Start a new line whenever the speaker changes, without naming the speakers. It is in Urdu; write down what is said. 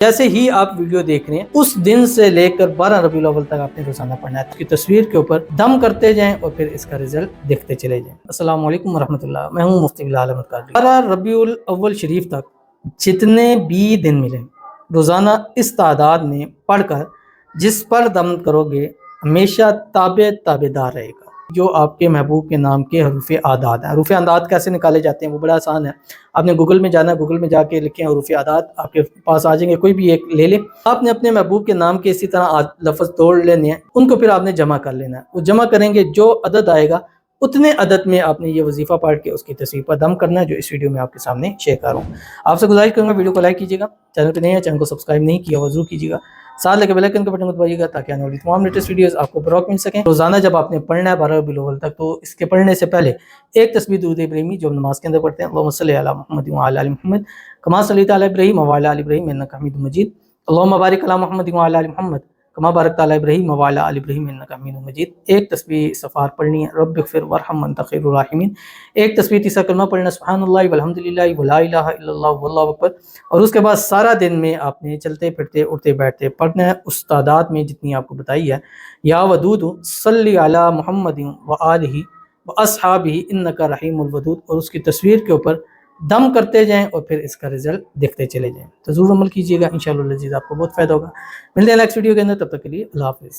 جیسے ہی آپ ویڈیو دیکھ رہے ہیں اس دن سے لے کر 12 ربیع الاول تک آپ نے روزانہ پڑھنا ہے. اس کی تصویر کے اوپر دم کرتے جائیں اور پھر اس کا رزلٹ دیکھتے چلے جائیں. السلام علیکم ورحمۃ اللہ. میں ہوں مفتی بلال احمد قادری. 12 ربیع الاول شریف تک جتنے بھی دن ملیں روزانہ اس تعداد میں پڑھ کر جس پر دم کرو گے ہمیشہ تابع دار رہے گا. جو آپ کے محبوب کے نام کے حروف اعداد ہیں. حروف اعداد کیسے نکالے جاتے ہیں وہ بڑا آسان ہے. آپ نے گوگل میں جانا ہے، گوگل میں جا کے لکھیں حروف اعداد، آپ کے پاس آ جائیں گے. کوئی بھی ایک لے لیں. آپ نے اپنے محبوب کے نام کے اسی طرح لفظ توڑ لینے ہیں، ان کو پھر آپ نے جمع کر لینا ہے. وہ جمع کریں گے جو عدد آئے گا اتنے عدد میں آپ نے یہ وظیفہ پڑھ کے اس کی تصویر پر دم کرنا ہے، جو اس ویڈیو میں آپ کے سامنے شیئر کر رہا ہوں. آپ سے گزارش کروں گا ویڈیو کو لائک کیجیے گا، چینل پہ نہیں ہے چینل کو سبسکرائب نہیں کیا ضرور کیجیے گا، ساتھ لگے بیل آئیکن کے بٹن کو دبائیے گا تاکہ آنے والی تمام لیٹسٹ ویڈیوز آپ کو بروقت مل سکیں. روزانہ جب آپ نے پڑھنا ہے 12 ربیع الاول تک، تو اس کے پڑھنے سے پہلے ایک تسبیح درود ابراہیمی جو ہم نماز کے اندر پڑھتے ہیں، اللہم صلی علی محمد وعلی آل محمد کما صلیت علی ابراہیم وعلی آل ابراہیم انک حمید مجید، اللہم بارک علی محمد وعلی آل محمد کما بارکت علی ابراہیم وعلی آل ابراہیم انک حمید مجید. ایک تسبیح استغفار پڑھنی ہے، رب اغفر وارحم وانت خیر الراحمین. ایک تسبیح تیسرا کلمہ پڑھنا سبحان اللہ والحمد للہ ولا الہ الا اللہ واللہ اکبر. اور اس کے بعد سارا دن میں آپ نے چلتے پھرتے اٹھتے بیٹھتے پڑھنا ہے اس تعداد میں جتنی آپ کو بتائی ہے. یا ودود صلی علی محمد وآلہ واصحابہ انک رحیم الودود، اور اس کی تصویر کے اوپر دم کرتے جائیں اور پھر اس کا رزلٹ دیکھتے چلے جائیں. تو ضرور عمل کیجیے گا، انشاءاللہ العزیز آپ کو بہت فائدہ ہوگا. ملتے ہیں نیکسٹ ویڈیو کے اندر، تب تک کے لیے اللہ حافظ.